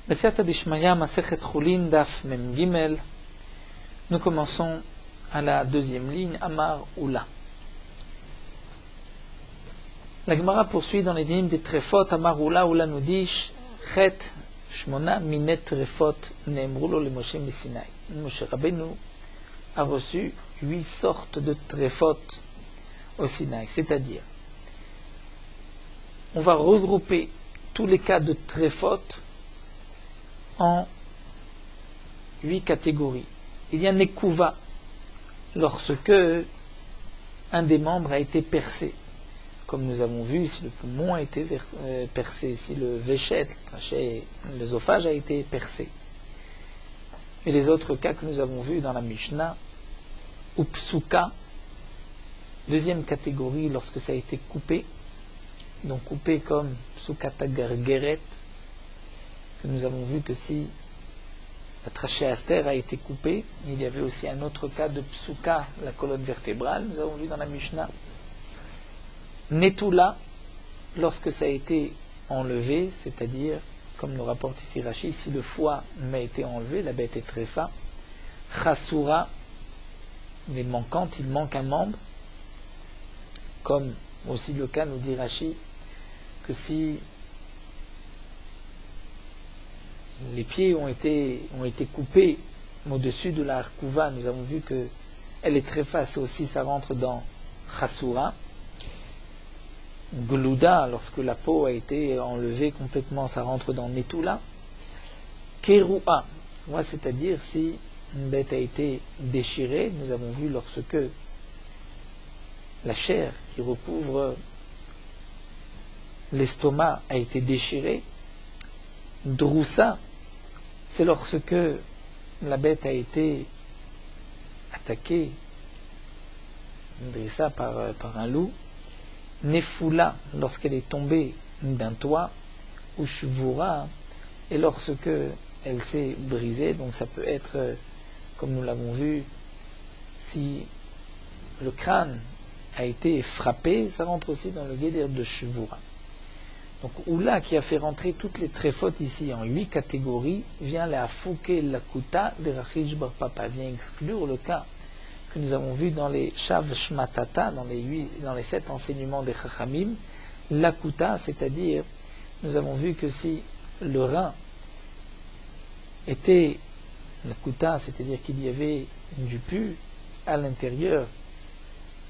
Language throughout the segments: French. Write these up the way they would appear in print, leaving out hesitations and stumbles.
B'siyata d'Ishmaya, Masechet Chulin, Daf Mem Gimel. Nous commençons à la deuxième ligne, Amar Oula. La Gemara poursuit dans les dynimes des Trefot, Amar Oula, Oula nous dit, Chet Shmona Minet Trefot Neemrulo le Moshe Messinai. Moshe Rabbeinu a reçu 8 sortes de Trefot au Sinaï, c'est-à-dire, on va regrouper tous les cas de Trefot en 8 catégories. Il y a Nekuva, lorsque un des membres a été percé. Comme nous avons vu, si le poumon a été percé, si le véchet, l'œsophage a été percé. Et les autres cas que nous avons vus dans la Mishnah, ou Psuka, deuxième catégorie, lorsque ça a été coupé, donc coupé comme Psukata Gargeret, que nous avons vu que si la trachée artère a été coupée, il y avait aussi un autre cas de Psuka, la colonne vertébrale, nous avons vu dans la Mishnah. Netula, lorsque ça a été enlevé, c'est-à-dire, comme nous rapporte ici Rashi, si le foie m'a été enlevé, la bête est tréfa. Chasura, mais manquante, il manque un membre, comme aussi le cas nous dit Rashi, que si les pieds ont été coupés au-dessus de la harkouva, nous avons vu que elle est très face aussi, ça rentre dans Chasura. Glouda, lorsque la peau a été enlevée complètement, ça rentre dans Netula. Kerua, c'est-à-dire si une bête a été déchirée, nous avons vu lorsque la chair qui recouvre l'estomac a été déchirée. Droussa, c'est lorsque la bête a été attaquée, drissa par un loup. Nefula, lorsqu'elle est tombée d'un toit. Ou Shvura, et lorsque elle s'est brisée, donc ça peut être, comme nous l'avons vu, si le crâne a été frappé, ça rentre aussi dans le guédir de Shvura. Donc Oula, qui a fait rentrer toutes les tréfotes ici en 8 catégories, vient la Fouke Lakuta de Rachish Bar Papa, vient exclure le cas que nous avons vu dans les Shav Shmatata, dans les 7 enseignements des Chachamim. Lakuta, c'est-à-dire, nous avons vu que si le rein était Lakuta, c'est-à-dire qu'il y avait du pu à l'intérieur,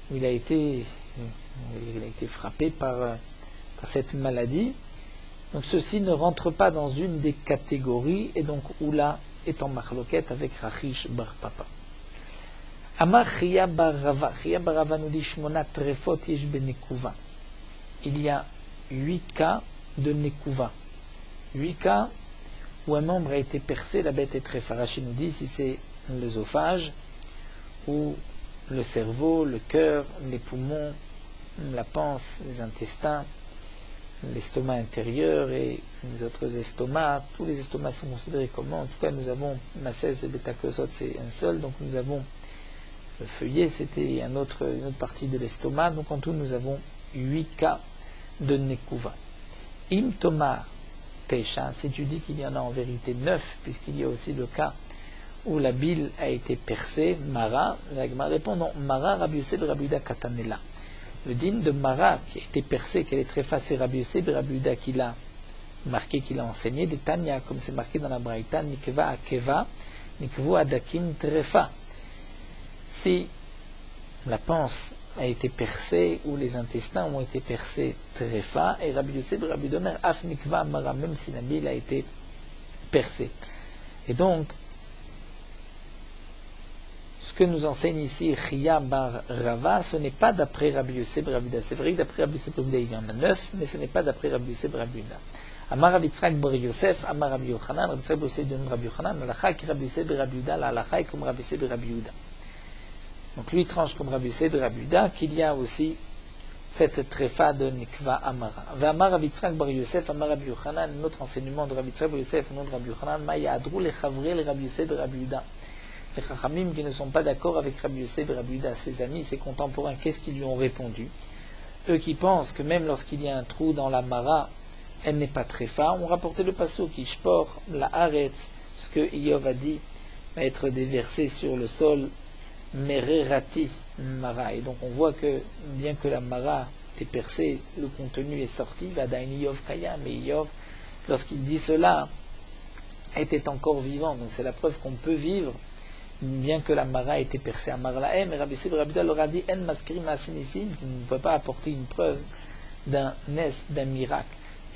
où il a été frappé par cette maladie, donc ceci ne rentre pas dans une des catégories, et donc Oula est en marloquette avec Rachish Bar Papa. Amar Chia Bar Rava nous dit Shmona Trefot Yesh Benekuva. Il y a 8 cas de Nekuva. 8 cas où un membre a été percé, la bête est tréfa. Rashi nous dit si c'est l'œsophage, ou le cerveau, le cœur, les poumons, la panse, les intestins, l'estomac intérieur et les autres estomacs. Tous les estomacs sont considérés comme en tout cas nous avons Massès et Betakosot, c'est un seul, donc nous avons le feuillet, c'était une autre partie de l'estomac, donc en tout nous avons 8 cas de Nekuva. Im Tomar Teisha, si tu dis qu'il y en a en vérité 9, puisqu'il y a aussi le cas où la bile a été percée, Mara, la Gemara répond non, Mara Rabbi Yosef Rabbi Yehuda Katanela. Le din de Mara qui a été percé, qu'elle est très facile, Rabbi Yosef Rabbi Yehuda qui l'a marqué, qui l'a enseigné, des Tanya, comme c'est marqué dans la Braïta, Nikva Akeva, Nikvu Adakim Trefa. Si la panse a été percée ou les intestins ont été percés, Trefa, et Rabbi Yosef Rabbi Yehuda Af Nikva Mara, même si la bile a été percée. Et donc, ce que nous enseigne ici Chia Bar Rava, ce n'est pas d'après Rabbi Yosef Rabbi Yehuda. C'est vrai que d'après Rabbi Yosef Rabbi Yehuda, il y en a 9, mais ce n'est pas d'après Rabbi Yosef Rabbi Yehuda. Amar Rabbi Yitzchak Bar Yosef, Amar Rabbi Yochanan, Rabbi Yitzchak Bar Yosef de Rabbi Yochanan, l'alacha qui Rabbi Yosef Rabbi Yehuda, l'alacha est comme Rabbi Yosef Rabbi Yehuda. Donc lui tranche comme Rabbi Yosef Rabbi Yehuda qu'il y a aussi cette tréfa de Nikva Amara. Amar Rabbi Yitzchak Bar Yosef, Amar Rabbi Yochanan, notre enseignement de Rabbi Yitzchak Bar Yosef, nom de Rabbi Yochanan, Maya Adrou le Chavre le Rabbi Yosef Rabbi Yehuda. Les Chachamim qui ne sont pas d'accord avec Rabbi Yosef et Rabbi Yehuda, ses amis, ses contemporains, qu'est-ce qu'ils lui ont répondu? Eux qui pensent que même lorsqu'il y a un trou dans la mara, elle n'est pas tréfa. On rapportait le passouk Ishpor, la Haaretz, ce que Iyov a dit, va être déversé sur le sol, Mererati Mara. Et donc on voit que, bien que la Mara est percée, le contenu est sorti, Vadain Iyov Kaya, mais Iyov, lorsqu'il dit cela, était encore vivant. Donc c'est la preuve qu'on peut vivre, bien que la Mara ait été percée à Marlahem. Et Rabbi Sib Rabbi leur a dit, En Maskri Masinissim, qui ne peut pas apporter une preuve d'un nes, d'un miracle,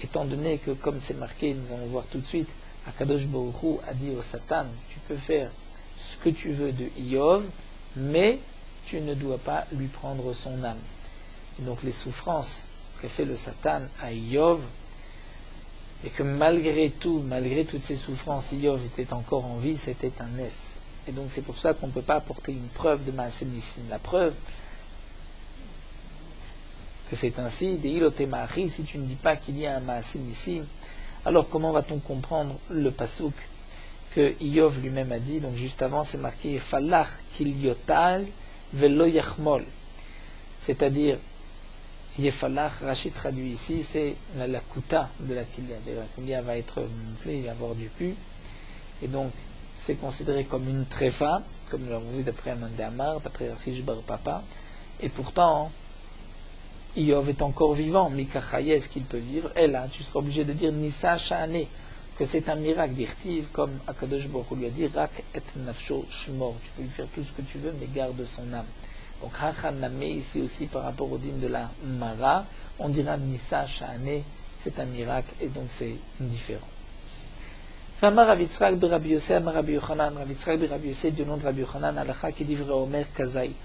étant donné que, comme c'est marqué, nous allons voir tout de suite, Akadosh Baruch Hu a dit au Satan, tu peux faire ce que tu veux de Iyov, mais tu ne dois pas lui prendre son âme. Et donc les souffrances qu'a fait le Satan à Iyov, et que malgré tout, malgré toutes ces souffrances, Iyov était encore en vie, c'était un nes. Et donc c'est pour ça qu'on ne peut pas apporter une preuve de Maaseh Nissim. La preuve que c'est ainsi, des Ilotemahri, si tu ne dis pas qu'il y a un Maaseh Nissim, alors comment va-t-on comprendre le pasouk que Iyov lui-même a dit? Donc juste avant, c'est marqué Falach kilyotal velo yachmol, c'est-à-dire Yefalach, Rachid traduit ici, c'est la kuta de la kilya. La kilya va être gonflée, il va y avoir du pu, et donc c'est considéré comme une tréfa, comme nous l'avons vu d'après Amanda Amar, d'après Rish Bar Papa, et pourtant Iyov est encore vivant, Mika Chaye, est-ce qu'il peut vivre? Et là, tu seras obligé de dire Nisa Sha'ane, que c'est un miracle d'Irtiv, comme Akadosh Baruch Hu lui a dit Rak et Nafsho Shmor, tu peux lui faire tout ce que tu veux, mais garde son âme. Donc Hachaname, ici aussi par rapport au dîme de la Mara, on dira Nisa Sha'ane, c'est un miracle, et donc c'est différent. Famar Rav Yitzchak be Rabbi Yossé, Amar Rabbi Yochanan, Rav Yitzchak be Rabbi Yossé, du nom de Rabbi Yochanan, Halacha qui dit vrai Omer Kazaït.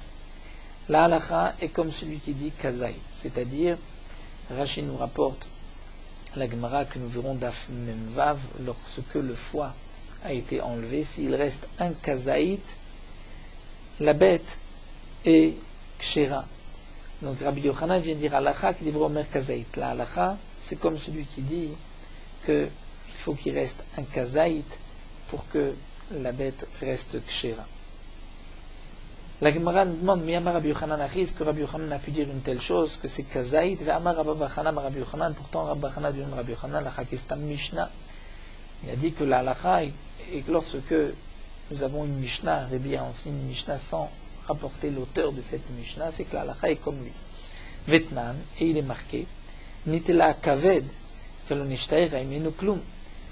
La halacha est comme celui qui dit Kazaït, c'est-à-dire, Rashi nous rapporte la Gemara que nous verrons d'Af Memvav, lorsque le foie a été enlevé, s'il reste un Kazaït, la bête est Kshera. Donc Rabbi Yochanan vient dire halacha qui dit vrai Omer Kazaït. La halacha, c'est comme celui qui dit qu'il faut qu'il reste un Kazaït pour que la bête reste Kshera. La Gemara nous demande, mais Amar Rabbi Yochanan Achiz, que Rabbi Yochanan a pu dire une telle chose, que c'est Kazaït, et Amar Rabbi Yochanan, pourtant Rabbi Yochanan du nom de Rabbi Yochanan, la Chakestam Mishnah. Il a dit que la halacha, et que lorsque nous avons une Mishnah, Rabbi a enseigné une Mishnah sans rapporter l'auteur de cette Mishnah, c'est que la halacha est comme lui. Vetnan, et il est marqué, Nitela Kaved, Velonishtaer Raimenu Klum.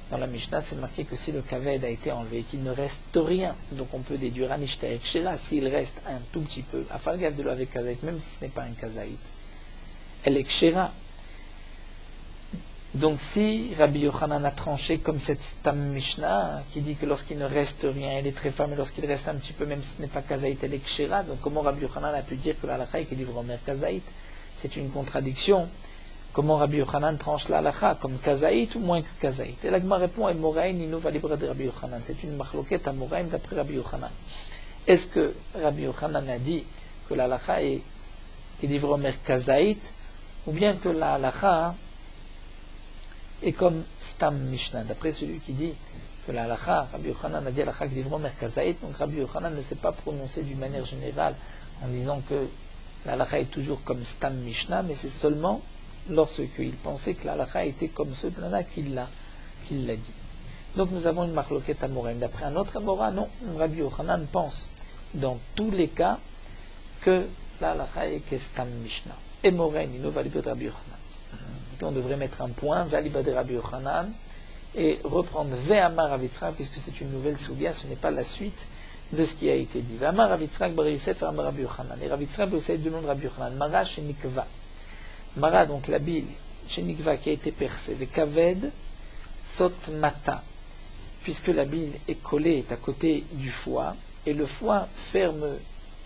Dans la Mishnah, c'est marqué que si le kaved a été enlevé, qu'il ne reste rien, donc on peut déduire Anishtaek Shela, s'il reste un tout petit peu, Afalgav de l'avec kazaït, même si ce n'est pas un kazaït, elle est kshera. Donc si Rabbi Yochanan a tranché comme cette Stam Mishnah, qui dit que lorsqu'il ne reste rien, elle est très femme, mais lorsqu'il reste un petit peu, même si ce n'est pas kazaït, elle est kshera, donc comment Rabbi Yochanan a pu dire que la halakha est livre Omer kazaït? C'est une contradiction. Comment Rabbi Yochanan tranche la halakha, comme kazaït ou moins que kazaït? Et l'Agma répond, et Moraïn, Nino va libérer de Rabbi Yochanan. C'est une machloquette à Moraïn d'après Rabbi Yochanan. Est-ce que Rabbi Yochanan a dit que la halakha est livre Omer kazaït, ou bien que la halakha est comme Stam Mishnah? D'après celui qui dit que la halakha, Rabbi Yochanan a dit halakha qui livre Omer kazaït, donc Rabbi Yochanan ne s'est pas prononcé d'une manière générale en disant que la halakha est toujours comme Stam Mishnah, mais c'est seulement lorsqu'il pensait que la halakha était comme ce plan-là qu'il l'a dit. Donc nous avons une marloquette à Moraïm. D'après un autre Amora, non, Rabbi Yochanan pense dans tous les cas que la halakha est Kestam Mishnah. Et Moraïm, il nous valide de Rabbi Yochanan. On devrait mettre un point, valide de Rabbi Yochanan, et reprendre Ve'amar Rav Yitzchak, puisque c'est une nouvelle soulia, ce n'est pas la suite de ce qui a été dit. Ve'amar Rav Yitzchak bar Yosef Ve'amar Rabbi Yochanan. Et Rav Yitzchak possède du nom de Rabbi Yochanan. Mara Shenikva. Mara, donc la bile, Shenikva, qui a été percée, Vekaved, Sot Mata, puisque la bile est collée, est à côté du foie, et le foie ferme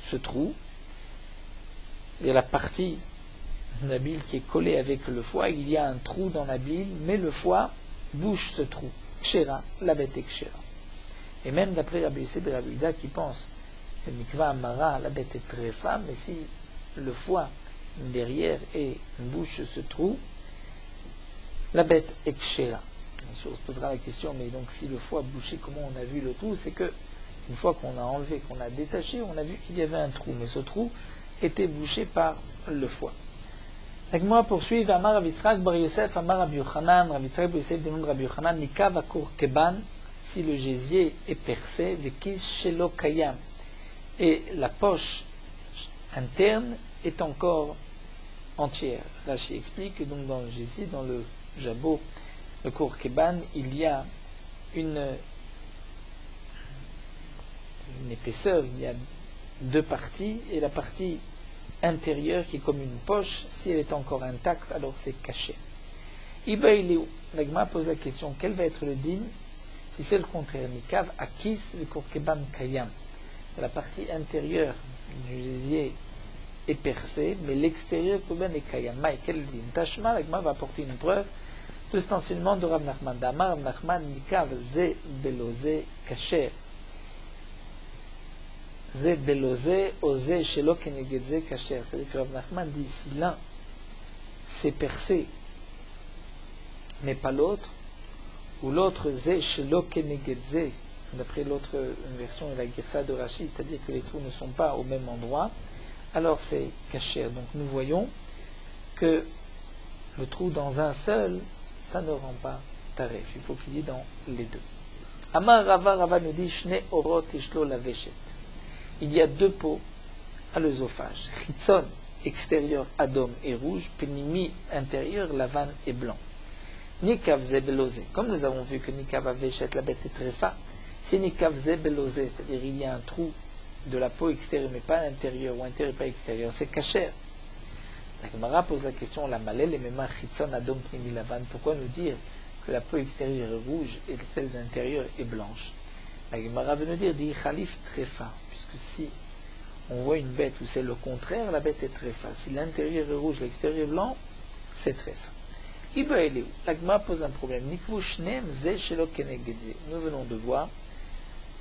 ce trou, c'est-à-dire la partie de la bile qui est collée avec le foie, il y a un trou dans la bile, mais le foie bouche ce trou. Kshera, la bête est Kshera. Et même d'après Rabbi Yosef et Rabbi Yuda qui pensent que Mikva Amara, la bête est très femme, mais si le foie derrière et bouche ce trou, la bête est kshera. Bien sûr, on se posera la question, mais donc si le foie bouché, comment on a vu le trou? C'est que une fois qu'on a enlevé, qu'on a détaché, on a vu qu'il y avait un trou, mais ce trou était bouché par le foie. La Gemara poursuit, Amar Rav Yitzchak bar Yosef, Amar Rabbi Yochanan, Rav Yitzchak bar Yosef, du nom de Rabbi Yochanan, Nikav akur keban, si le gésier est percé, Vekis shelo kayam, et la poche interne est encore entière. Rashi explique que donc dans le gésier, dans le jabot, le cour keban, il y a une épaisseur, il y a deux parties, et la partie intérieure qui est comme une poche, si elle est encore intacte, alors c'est caché. Iba il est où? La Gemara pose la question, quel va être le din si c'est le contraire? Nikav akis le korkeban kayam. La partie intérieure du gésier est percée, mais l'extérieur korban est kayam. Maï, quel est le din? Tashma, la Gemara va apporter une preuve de cet enseignement de Rav Nachman. Damar Rav Nachman nikav ze beloze kasher. Ze beloze oze shelo kenegedze kasher. C'est-à-dire que Rav Nachman dit si l'un s'est percé, mais pas l'autre, ou l'autre ze shelo kenegedze, d'après l'autre version de la Girsa de Rashi, c'est-à-dire que les trous ne sont pas au même endroit, alors c'est kasher. Donc nous voyons que le trou dans un seul, ça ne rend pas taref. Il faut qu'il y ait dans les deux. Amar Rava, Rava nous dit Shne orot ishlo la veshet. Il y a deux peaux à l'œsophage. Chitzon, extérieur, adom et rouge. Penimi, intérieur, lavan et blanc. Nikav ze belosé. Comme nous avons vu que Nikav aveshet, la bête est tréfa. C'est Nikav ze belosé, c'est-à-dire il y a un trou de la peau extérieure, mais pas à l'intérieur, ou intérieur, pas extérieur. C'est kasher. La Gemara pose la question, la malel et même chitzon adom pnimi lavan. Pourquoi nous dire que la peau extérieure est rouge et celle d'intérieur est blanche? La Gemara veut nous dire, dit khalif trefa, puisque si on voit une bête où c'est le contraire, la bête est trefa. Si l'intérieur est rouge, l'extérieur est blanc, c'est trefa. Iba eleu. La Gemara pose un problème. Nikvu shnem ze shelo kenegedze. Nous venons de voir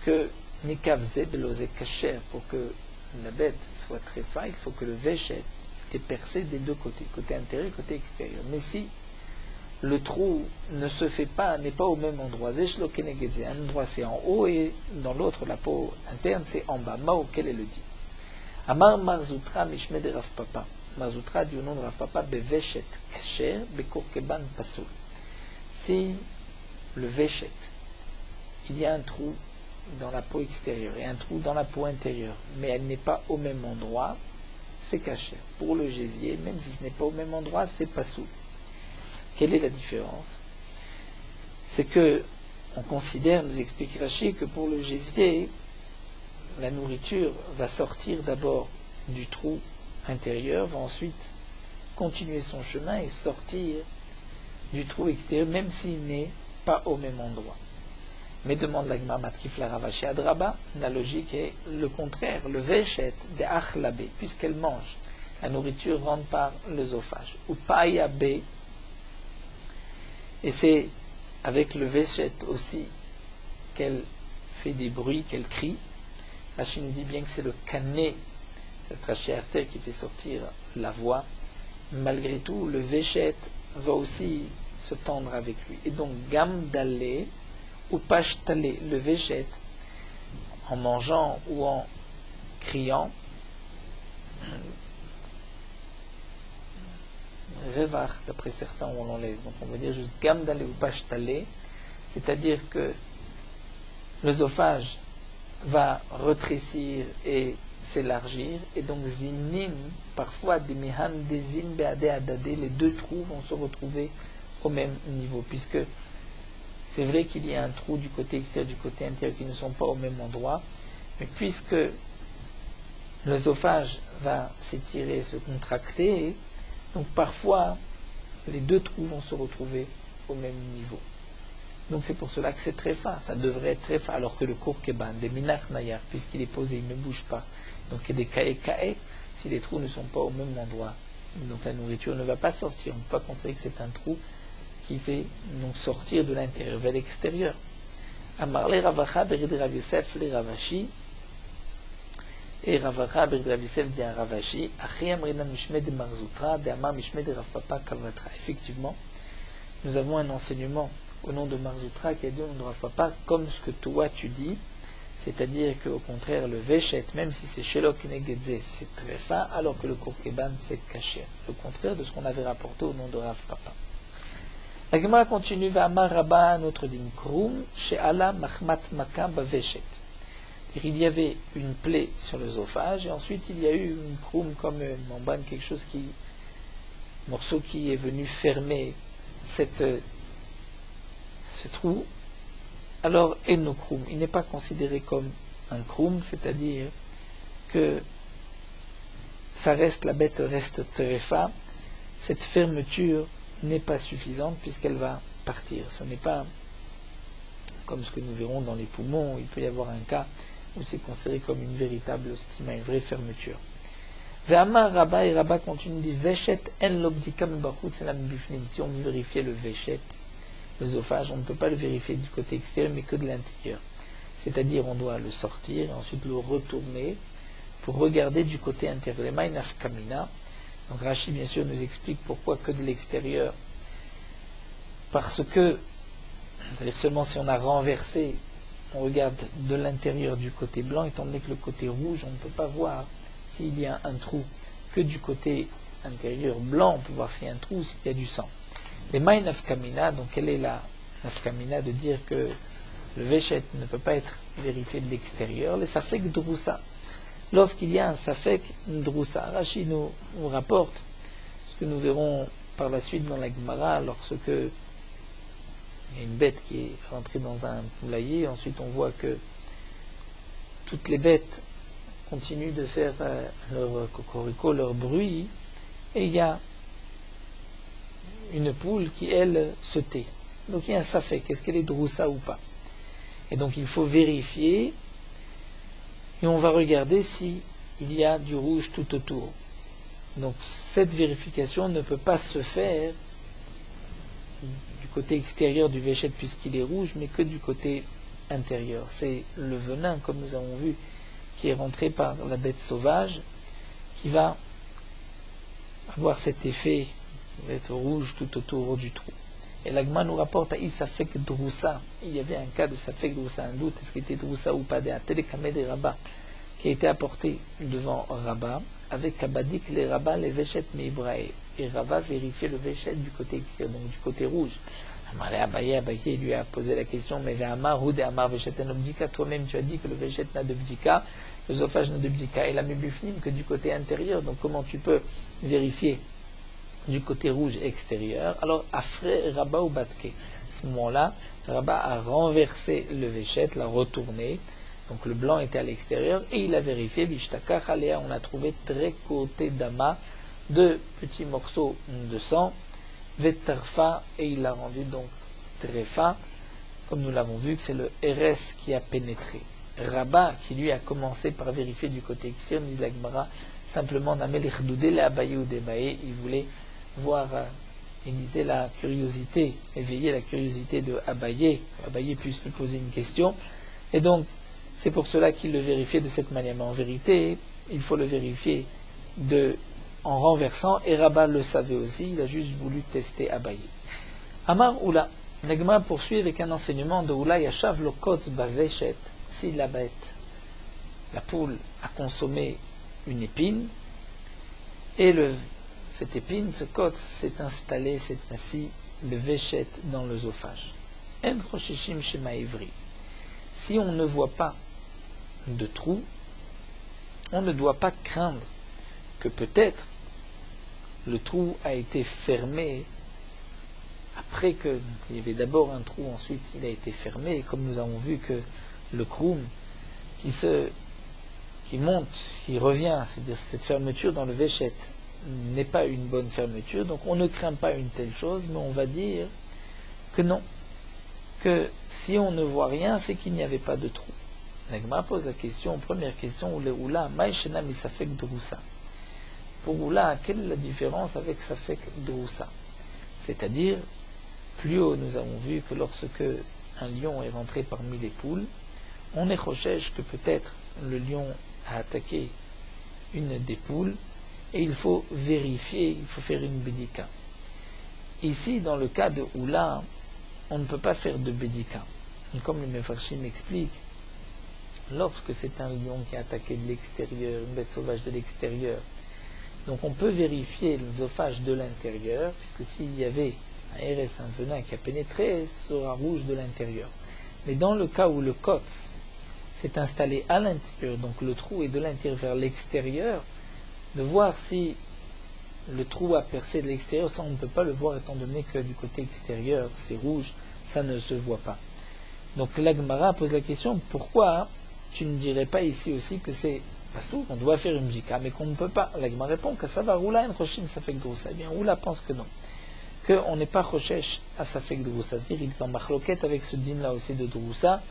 que nikav ze belose kasher, pour que la bête soit trefa, il faut que le veshet est percé des deux côtés, côté intérieur et côté extérieur. Mais si le trou ne se fait pas, n'est pas au même endroit, un endroit c'est en haut et dans l'autre, la peau interne, c'est en bas. Mao, quel est le dit? Amar Marzoutra Mishme de Rav Papa. Marzoutra dit au nom de Rav Papa, Beveshet Kasher, Bekorkeban Pasoul. Si le veshet, il y a un trou dans la peau extérieure et un trou dans la peau intérieure, mais elle n'est pas au même endroit, c'est caché. Pour le gésier, même si ce n'est pas au même endroit, c'est pasoul. Quelle est la différence? C'est que on considère, nous explique Rashi, que pour le gésier, la nourriture va sortir d'abord du trou intérieur, va ensuite continuer son chemin et sortir du trou extérieur, même s'il n'est pas au même endroit. Mais demande la Gemara Matkif la Ravashi Adraba, la logique est le contraire. Le veshet de achlabé, puisqu'elle mange, la nourriture rentre par l'œsophage. Ou païabé, et c'est avec le veshet aussi qu'elle fait des bruits, qu'elle crie. Rashi nous dit bien que c'est le canet, cette trachée artère qui fait sortir la voix. Malgré tout, le veshet va aussi se tendre avec lui. Et donc, gamdalé, ou pashtalé, le veshet, en mangeant ou en criant, revach, d'après certains, on l'enlève. Donc on va dire juste gamdalé ou pashtalé, c'est-à-dire que l'œsophage va rétrécir et s'élargir, et donc zinin, parfois des mehan, des zin, beade, adade, les deux trous vont se retrouver au même niveau, puisque c'est vrai qu'il y a un trou du côté extérieur, du côté intérieur qui ne sont pas au même endroit, mais puisque l'œsophage va s'étirer, se contracter, donc parfois les deux trous vont se retrouver au même niveau. Donc c'est pour cela que c'est très fin, ça devrait être très fin, alors que le korkeban, des minach nayar, puisqu'il est posé, il ne bouge pas, donc il y a des kae, si les trous ne sont pas au même endroit, donc la nourriture ne va pas sortir, on ne peut pas considérer que c'est un trou qui fait donc sortir de l'intérieur vers l'extérieur. Amar le Ravacha berid Rav Yosef le Ravashi, et Ravacha berid Rav Yosef dit à Ravashi, Achi amrinan mishme de Marzoutra, de Amar mishme de Rav Papa Kavatra. Effectivement, nous avons un enseignement au nom de Marzoutra qui a dit au nom de Rav Papa, comme ce que toi tu dis, c'est-à-dire qu'au contraire, le Veshet, même si c'est Shelok Negedze, c'est très fin, alors que le Kourkeban, c'est caché. Le contraire de ce qu'on avait rapporté au nom de Rav Papa. La Gemara continue, V'amar Rabba, notre din Krum, She'ala Mahmat Maka Baveshet. Il y avait une plaie sur l'œsophage, et ensuite il y a eu une Krum comme une membrane, quelque chose morceau qui est venu fermer ce trou. Alors, Eno Krum, il n'est pas considéré comme un Krum, c'est-à-dire que la bête reste tréfa, cette fermeture n'est pas suffisante puisqu'elle va partir. Ce n'est pas comme ce que nous verrons dans les poumons, il peut y avoir un cas où c'est considéré comme une véritable stima, une vraie fermeture. Ve'amar Rabba, et Rabba continue, dit Veshet en lobdika mebachut selam bifnim. Si on veut vérifier le Veshet, l'œsophage, on ne peut pas le vérifier du côté extérieur mais que de l'intérieur. C'est-à-dire on doit le sortir et ensuite le retourner pour regarder du côté intérieur. Les maïnaf kamina. Donc Rashi bien sûr nous explique pourquoi que de l'extérieur. Parce que, c'est-à-dire seulement si on a renversé, on regarde de l'intérieur du côté blanc, étant donné que le côté rouge, on ne peut pas voir s'il y a un trou que du côté intérieur blanc, on peut voir s'il y a un trou ou s'il y a du sang. Les maï nafkamina, donc quelle est la nafkamina de dire que le Veshet ne peut pas être vérifié de l'extérieur, les safek droussa. Lorsqu'il y a un safek droussa, Rashi nous rapporte ce que nous verrons par la suite dans la Gemara, lorsque il y a une bête qui est rentrée dans un poulailler, ensuite on voit que toutes les bêtes continuent de faire leur cocorico, leur bruit, et il y a une poule qui, elle, se tait. Donc il y a un safek, est-ce qu'elle est droussa ou pas? Et donc il faut vérifier, et on va regarder s'il y a du rouge tout autour. Donc cette vérification ne peut pas se faire du côté extérieur du Veshet puisqu'il est rouge, mais que du côté intérieur. C'est le venin, comme nous avons vu, qui est rentré par la bête sauvage, qui va avoir cet effet, qui va être rouge tout autour du trou. Et l'Agma nous rapporte à Isafek Droussa. Il y avait un cas de Safek Droussa, un doute, est-ce qu'il était Droussa ou pas, à Telekamed et Rabat, qui a été apporté devant Rabat, avec Kabadik, les Rabat, les Veshet Meibrae. Et Rabat vérifiait le Veshet du côté extérieur, donc du côté rouge. Abaye lui a posé la question, mais Amar, Houd et Amar Veshet en Obdika, toi-même tu as dit que le Veshet n'a de Bdika, l'œsophage n'a de Bdika, et la Mebufnim que du côté intérieur, donc comment tu peux vérifier du côté rouge extérieur? Alors, Afré Rabat ou Batke. À ce moment-là, Rabat a renversé le Veshet, l'a retourné, donc le blanc était à l'extérieur, et il a vérifié, Vishtaka Chalea, on a trouvé très côté d'ama, deux petits morceaux de sang, Vetarfa, et il l'a rendu donc très fin, comme nous l'avons vu que c'est le RS qui a pénétré. Rabat, qui lui a commencé par vérifier du côté extérieur, dit la Gemara, simplement Namelechdoudé, la Abaye ou Débaye, il voulait voir, il disait la curiosité, éveiller la curiosité de Abaye, Abaye puisse lui poser une question, et donc c'est pour cela qu'il le vérifiait de cette manière. Mais en vérité, il faut le vérifier en renversant, et Rabat le savait aussi, il a juste voulu tester Abaye. Amar Oula, Negma poursuit avec un enseignement de Oula Yashav Lokotz Baveshet, si la bête, la poule, a consommé une épine, et cette épine, ce côte, s'est installé, s'est assis, le Veshet dans l'œsophage. En Roshishim Shema Ivri. Si on ne voit pas de trou, on ne doit pas craindre que peut-être le trou a été fermé après que il y avait d'abord un trou, ensuite il a été fermé, et comme nous avons vu que le kroum qui monte, qui revient, c'est-à-dire cette fermeture dans le Veshet n'est pas une bonne fermeture, donc on ne craint pas une telle chose, mais on va dire que non, que si on ne voit rien, c'est qu'il n'y avait pas de trou. L'Agma pose la question, première question, Oula, Maïshena mi Safek Droussa. Pour Oula, quelle est la différence avec Safek Droussa? C'est-à-dire, plus haut, nous avons vu que lorsque un lion est rentré parmi les poules, on est chochèche que peut-être le lion a attaqué une des poules, et il faut vérifier, il faut faire une bédika. Ici, dans le cas de Oula, on ne peut pas faire de bédika. Comme le Mefarshim explique, lorsque c'est un lion qui a attaqué de l'extérieur, une bête sauvage de l'extérieur, donc on peut vérifier l'œsophage de l'intérieur, puisque s'il y avait un RS, un venin qui a pénétré, ce sera rouge de l'intérieur. Mais dans le cas où le kotz s'est installé à l'intérieur, donc le trou est de l'intérieur vers l'extérieur, de voir si le trou a percé de l'extérieur, ça on ne peut pas le voir étant donné que du côté extérieur c'est rouge, ça ne se voit pas. Donc la Gemara pose la question, pourquoi tu ne dirais pas ici aussi que c'est pasouk, on doit faire une bjika, mais qu'on ne peut pas. La Gemara répond que ça va roula en roshin safek droussa. Eh bien, Roula pense que non, qu'on n'est pas rochesh à safek droussa, c'est-à-dire il est en machloket avec ce din là aussi de droussa,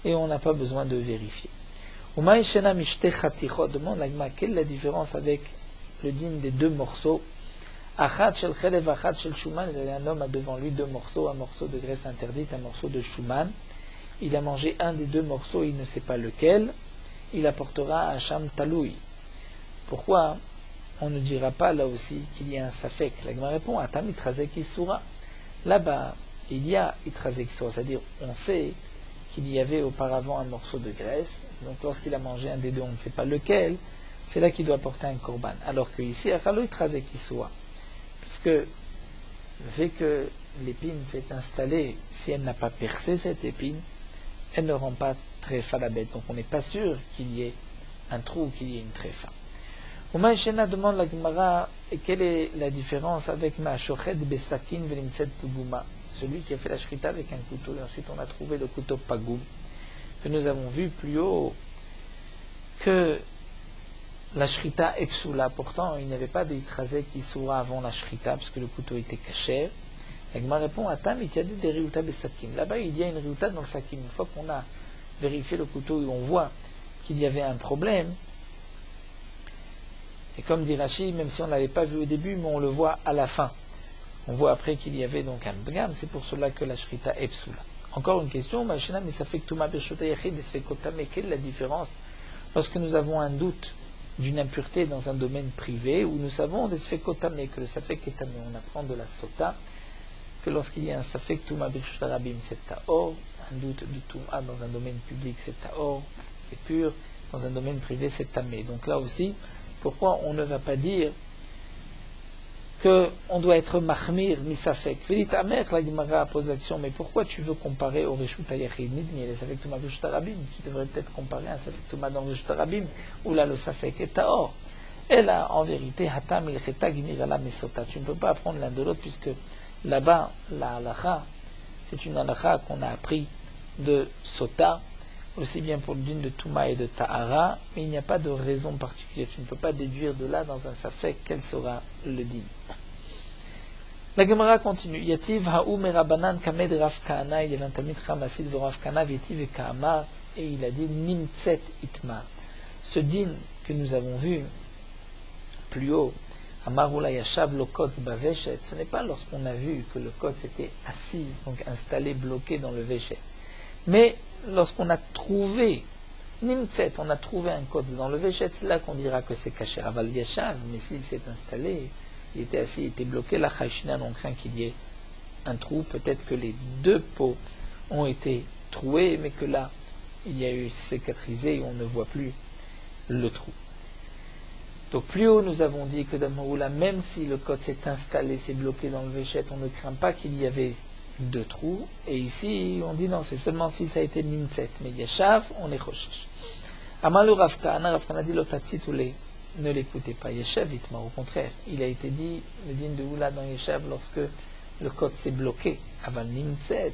et on n'a pas besoin de vérifier. Umaï shena mishte chatichot, demande la Gemara, quelle est la différence avec le din des deux morceaux? Achat shel chelev, achat shel shuman. Un homme a devant lui deux morceaux, un morceau de graisse interdite, un morceau de shuman. Il a mangé un des deux morceaux, il ne sait pas lequel. Il apportera à Hacham Taloui. Pourquoi on ne dira pas là aussi qu'il y a un safek? La Gemara répond, Atam itrazek isura. Là-bas, il y a itrazek isura, c'est-à-dire on sait qu'il y avait auparavant un morceau de graisse, donc lorsqu'il a mangé un des deux, on ne sait pas lequel, c'est là qu'il doit porter un korban. Alors que ici, Achalo itrazek isura, puisque le fait que l'épine s'est installée, si elle n'a pas percé cette épine, elle ne rend pas tréfa la bête. Donc on n'est pas sûr qu'il y ait un trou ou qu'il y ait une tréfa. Oumay Shena demande la Gemara, et quelle est la différence avec ma shochet besakin velimtset puguma, celui qui a fait la shrita avec un couteau, et ensuite on a trouvé le couteau pagoum, que nous avons vu plus haut, que la shrita epsula, pourtant il n'y avait pas d'itrazé qui soit avant la shrita, parce que le couteau était caché. La Gemara répond, Atam, il y a des riouta besakim. Là-bas, il y a une riouta dans le sakim. Une fois qu'on a vérifié le couteau et on voit qu'il y avait un problème, et comme dit Rashi, même si on ne l'avait pas vu au début, mais on le voit à la fin. On voit après qu'il y avait donc un bgam, c'est pour cela que la shrita est psoula. Encore une question, mais ça fait que mais quelle est la différence lorsque nous avons un doute d'une impureté dans un domaine privé, où nous savons des sfekotame, que le safek est tamé, on apprend de la sota, que lorsqu'il y a un safek touma birshut harabim, c'est taor, un doute de touma dans un domaine public, c'est taor, c'est pur, dans un domaine privé, c'est tamé. Donc là aussi, pourquoi on ne va pas dire qu'on doit être mahmir, misafek? Vélit amer, la Gemara pose l'action, mais pourquoi tu veux comparer au reshut hayachid nidmi, le safek touma birshut harabim? Tu devrais peut-être comparer un safek touma dans birshut harabim, où là le safek est taor. Et là, en vérité, hatam il cheta gmirala mesota. Tu ne peux pas apprendre l'un de l'autre, puisque là-bas, la halakha, c'est une halakha qu'on a appris de sota, aussi bien pour le din de Touma et de Tahara, mais il n'y a pas de raison particulière. Tu ne peux pas déduire de là, dans un safek, quel sera le din. La Gemara continue. Yativ ha'u merabanan kamed Rav Kahana, il y avait un tamid chamasid de Rav Kahana, yativ et Kahamar, et il a dit nimtset itmar. Ce din que nous avons vu plus haut, Amarula Yashav lo kotz baveshet, ce n'est pas lorsqu'on a vu que le kotz était assis, donc installé, bloqué dans le veshet. Mais lorsqu'on a trouvé, nimtset, on a trouvé un kotz dans le veshet, c'est là qu'on dira que c'est caché. Aval Yashav, mais s'il s'est installé, il était assis, il était bloqué, la Chayshnan, on craint qu'il y ait un trou, peut-être que les deux peaux ont été trouées, mais que là, il y a eu cicatrisé et on ne voit plus le trou. Donc plus haut, nous avons dit que d'Amaoula, même si le code s'est installé, s'est bloqué dans le véchet, on ne craint pas qu'il y avait deux trous. Et ici, on dit non, c'est seulement si ça a été nimtset. Mais Yashav, on est choshesh. Amalu Rav Kahana dit l'otatsit ou les, ne l'écoutez pas. Yashav itma, au contraire. Il a été dit, le din de Oula dans Yashav, lorsque le code s'est bloqué, avant nimtset,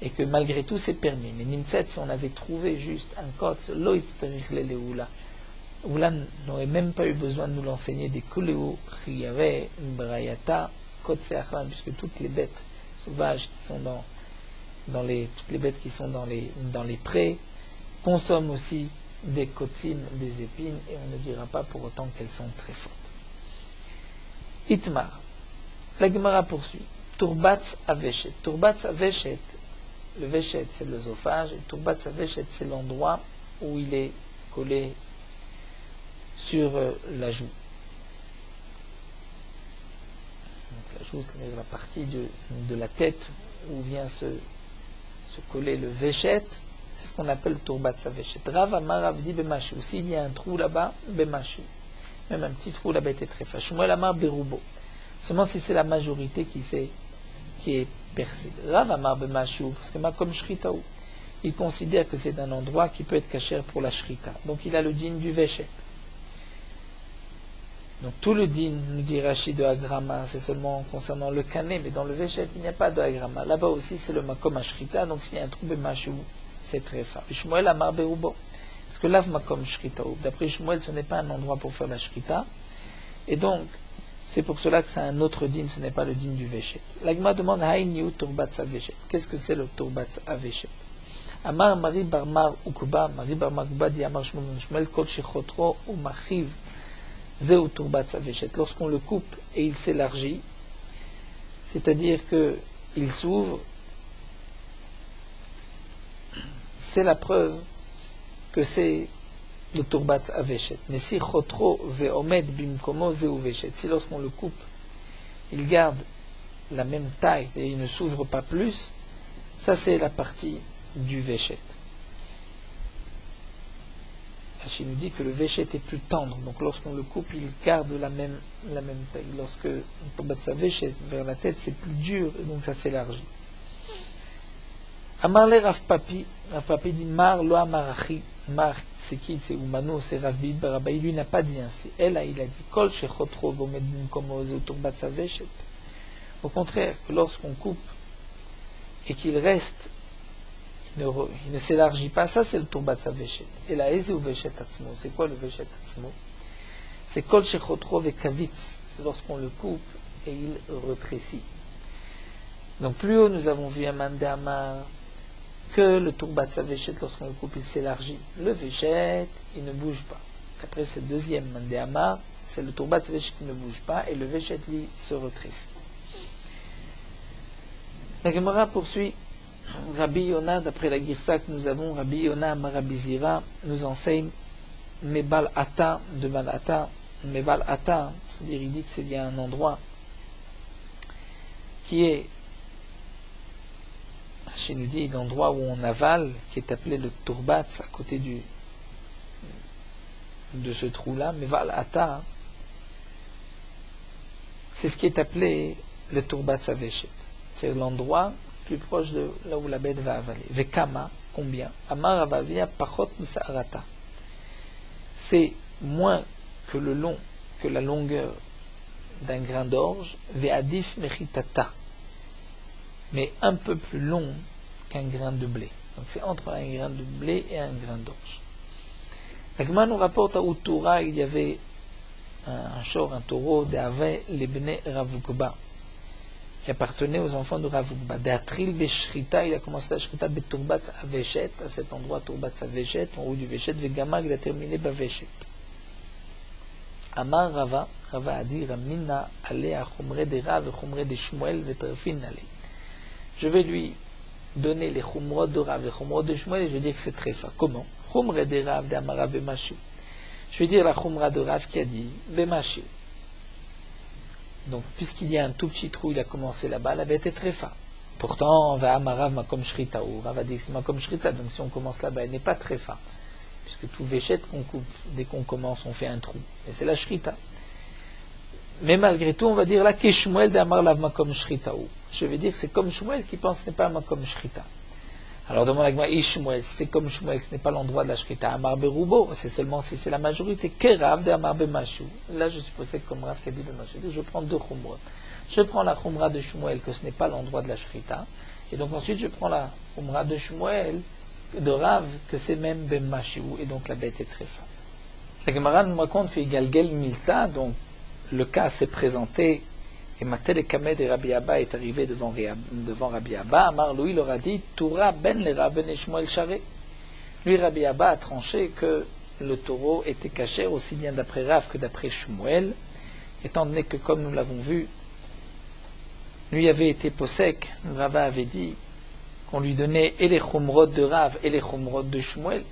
et que malgré tout c'est permis. Mais nimtset, si on avait trouvé juste un code, lo itzterich le Oula. Oula n'aurait même pas eu besoin de nous l'enseigner des Kuleu, Chiyave, Brayata, Kotse Achlan, puisque toutes les bêtes sauvages qui sont toutes les bêtes qui sont dans les prés consomment aussi des kotsim, des épines, et on ne dira pas pour autant qu'elles sont très fortes. Itmar. La Gemara poursuit. Turbatz Aveshet. Turbatz Aveshet, le Veshet c'est l'œsophage, et Turbatz Aveshet c'est l'endroit où il est collé sur la joue. Donc, la joue, c'est la partie de la tête où vient se coller le véchet, c'est ce qu'on appelle Turbat Saveshet. Rav Amar Rav dit Bemashu. S'il y a un trou là-bas, Bemashu. Même un petit trou là-bas était très fâche. Shmuel Amar Berubo. Seulement si c'est la majorité qui est percée. Rav Amar Bemashu, parce que Makom Shritaou, il considère que c'est un endroit qui peut être caché pour la Shrita. Donc il a le din du Veshet. Donc tout le din, nous dit Rachid de Agrama, c'est seulement concernant le Kané, mais dans le Veshet, il n'y a pas de Agrama. Là-bas aussi, c'est le Makom Ashrita, donc s'il y a un trou Bemashu, c'est très fort. Et Shmuel Amar Berubo. Parce que là, Makom Shrita, d'après Shmuel, ce n'est pas un endroit pour faire la Shrita. Et donc, c'est pour cela que c'est un autre din, ce n'est pas le din du Veshet. L'Agma demande Haïniou Turbatz Aveshet. Qu'est-ce que c'est le Turbatz Aveshet? Amar Mari Barmar Ukuba, Mari Barmar Ukuba dit Amar Shmuel Kol Shechotro ou Machiv. Zéou Turbatz Aveshet. Lorsqu'on le coupe et il s'élargit, c'est-à-dire qu'il s'ouvre, c'est la preuve que c'est le Turbatz Aveshet. Mais si Chotro ve'omed bimkomo zéou Veshet, si lorsqu'on le coupe, il garde la même taille et il ne s'ouvre pas plus, ça c'est la partie du Veshet. Rachid nous dit que le Veshet est plus tendre, donc lorsqu'on le coupe, il garde la même taille. Lorsque le Turbatz Aveshet vers la tête, c'est plus dur et donc ça s'élargit. Amarle Rav Papi dit Mar lo amarachi. Mar, c'est qui? C'est Oumano, c'est Rav Bid Barabaï. Lui n'a pas dit ainsi. Elle, il a dit Kol shechotro vomed bimkomo zeu Turbatz Aveshet. Au contraire, que lorsqu'on coupe et qu'il reste, il ne s'élargit pas, ça c'est le Turbatz Aveshet. Et la Ezeu Veshet Atzmo. C'est quoi le Veshet Atzmo? C'est Kol shechotro vekavitz. C'est lorsqu'on le coupe et il retrécit. Donc plus haut, nous avons vu un Mandéamar que le Turbatz Aveshet, lorsqu'on le coupe, il s'élargit. Le Veshet, il ne bouge pas. Après ce deuxième Mandéamar, c'est le Turbatz Aveshet qui ne bouge pas et le Veshet, lui, se retrécit. La Gemara poursuit. Rabbi Yona, d'après la Girsa que nous avons, Rabbi Yona Rabbi Zira nous enseigne Mebal Ata, de Malata. Mebal Ata, c'est-à-dire il dit que c'est bien un endroit qui est, chez nous dit, l'endroit où on avale, qui est appelé le Turbatz, à côté de ce trou-là, Mebal Ata, c'est ce qui est appelé le Turbatz Aveshet. C'est l'endroit plus proche de là où la bête va avaler. Vekama, combien? Amar Avavia Pachot Misarata. C'est moins que la longueur d'un grain d'orge. Ve'adif Mechitata. Mais un peu plus long qu'un grain de blé. Donc c'est entre un grain de blé et un grain d'orge. La Gemara nous rapporte à Outoura, il y avait un taureau d'Ave Lebne Ravukba, qui appartenait aux enfants de Ravukba. D'Atril Beshrita, il a commencé la Shrita Beturbatz Aveshet, à cet endroit Turbatz Aveshet, en haut du Veshet, Vegamag, il a terminé Baveshet. Amar Rava a dit Ramina Alea Chumre de Rav et Chumre de Shmuel Vetrefin Ale. Je vais lui donner les Chumrot de Rav, les Chumrot de Shmuel, et je vais dire que c'est très fort. Comment? Chumre de Rav de Amara Bemashu. Je vais dire la Chumra de Rav qui a dit Bemashu. Donc, puisqu'il y a un tout petit trou, il a commencé là-bas, la bête est très fa. Pourtant, va Amarav Makom Shrita, ou Rav a dit que c'est Makom Shrita, donc si on commence là-bas, elle n'est pas très fa. Puisque tout Veshet qu'on coupe, dès qu'on commence, on fait un trou. Et c'est la Shrita. Mais malgré tout, on va dire là, que Shmuel d'Amar Lav Makom Shrita. Je vais dire que c'est comme Shmuel qui pense que ce n'est pas Makom Shrita. Alors demande à Gma, Shmuel, si c'est comme Shmuel, ce n'est pas l'endroit de la Shrita, Amar Berubo, c'est seulement si c'est la majorité, que Rav de Amar Bemashu. Là, je suppose que comme Rav qui a dit Bemashu, je prends deux Chumrot. Je prends la Chumra de Shmuel, que ce n'est pas l'endroit de la Shrita, et donc ensuite je prends la Chumra de Shmuel, de Rav, que c'est même Bemashu, et donc la bête est très forte. La Gemara nous raconte que Galgel Milta, donc le cas s'est présenté, et Matel Kamed et Rabbi Abba est arrivé devant Rabbi Abba. Amar Louis leur a dit Toura ben le Rav ben Shmuel Charé. Lui, Rabbi Abba a tranché que le taureau était caché aussi bien d'après Rav que d'après Shmuel, étant donné que, comme nous l'avons vu, lui avait été posek. Rava avait dit qu'on lui donnait et les chumrot de Rav et les chumrot de Shmuel.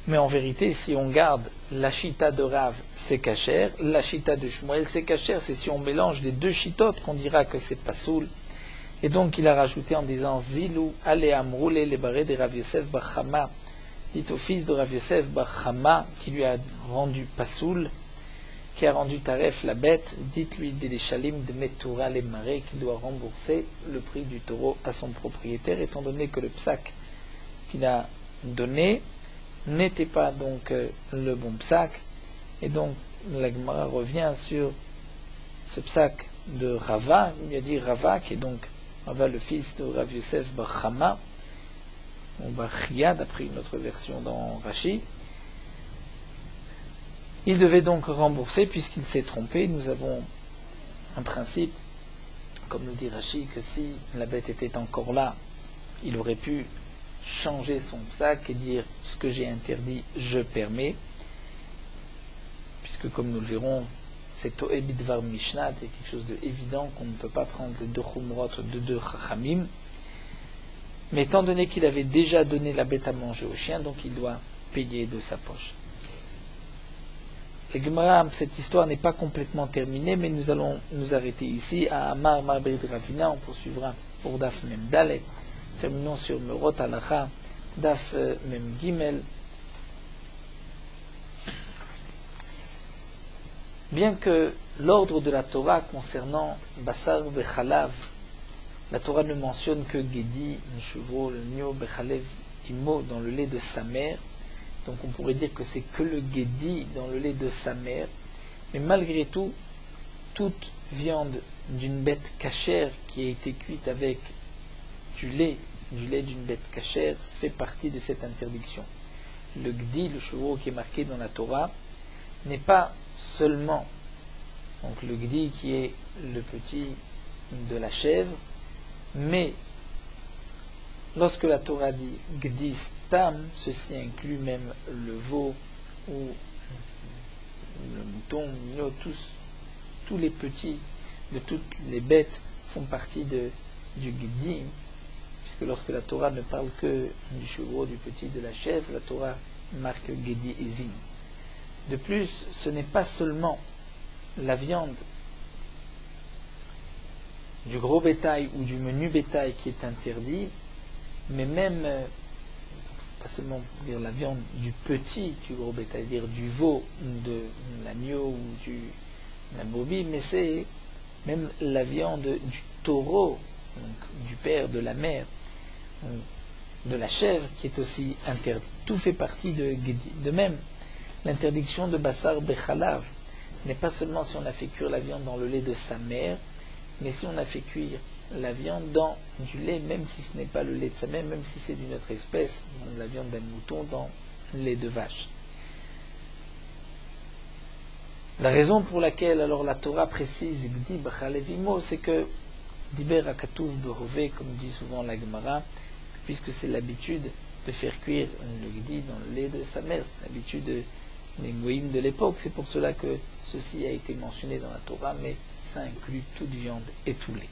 Mais en vérité, si on garde la chita de Rav, c'est kasher, la chita de Shmuel, c'est kasher. C'est si on mélange les deux chitotes qu'on dira que c'est pasoul. Et donc il a rajouté en disant Zilou, ale amroule, les barrés de Rav Yosef Bachama, Dites au fils de Rav Yosef bar Chama, qui lui a rendu Pasoul, qui a rendu Taref la bête, dites-lui des Shalim de Metura les marais, qu'il doit rembourser le prix du taureau à son propriétaire, étant donné que le psaque qu'il a donné n'était pas donc le bon psaque. Et donc la Gemara revient sur ce psaque de Rava. Il a dit Rava, qui est donc Rava le fils de Rav Yosef bar Chama, ou bar Chia, d'après une autre version dans Rashi. Il devait donc rembourser puisqu'il s'est trompé. Nous avons un principe, comme nous dit Rashi, que si la bête était encore là, il aurait pu changer son psaque et dire ce que j'ai interdit, je permets, puisque comme nous le verrons, c'est To'ebidvar Mishnah, c'est quelque chose d'évident qu'on ne peut pas prendre de deux chumrot, de deux chachamim. Mais étant donné qu'il avait déjà donné la bête à manger au chien, donc il doit payer de sa poche. La Gemara, cette histoire n'est pas complètement terminée, mais nous allons nous arrêter ici à Amar Marbrid Ravina. On poursuivra pour Daf Mem Dalet. Terminons sur Merot Halacha, Daf Mem Gimel. Bien que l'ordre de la Torah concernant Basar Bechalav, la Torah ne mentionne que Gedi, un chevreau, le Nio, Bechalev, Imo, dans le lait de sa mère. Donc on pourrait dire que c'est que le Gedi dans le lait de sa mère. Mais malgré tout, toute viande d'une bête cachère qui a été cuite avec du lait d'une bête cachère fait partie de cette interdiction. Le Gedi, le chevreau qui est marqué dans la Torah, n'est pas seulement donc le Gedi qui est le petit de la chèvre, mais lorsque la Torah dit Gdi Stam, ceci inclut même le veau ou le mouton, tous les petits de toutes les bêtes font partie du Gdi, puisque lorsque la Torah ne parle que du chevreau, du petit, de la chèvre, la Torah marque Gedi Ezim. De plus, ce n'est pas seulement la viande du gros bétail ou du menu bétail qui est interdit, mais même, pas seulement dire la viande du petit, du gros bétail, dire du veau, de l'agneau ou de la brebis, mais c'est même la viande du taureau, donc du père, de la mère, de la chèvre, qui est aussi interdite. Tout fait partie de Gedi. De même, l'interdiction de Basar Bechalav n'est pas seulement si on a fait cuire la viande dans le lait de sa mère, mais si on a fait cuire la viande dans du lait, même si ce n'est pas le lait de sa mère, même si c'est d'une autre espèce, donc la viande d'un mouton dans le lait de vache. La raison pour laquelle alors la Torah précise Gdi B'Chalevimo, c'est que Diber Akatouf Berové, comme dit souvent la Gemara, puisque c'est l'habitude de faire cuire le Gdi dans le lait de sa mère, c'est l'habitude des Goïm de l'époque, c'est pour cela que ceci a été mentionné dans la Torah, mais ça inclut toute viande et tout lait.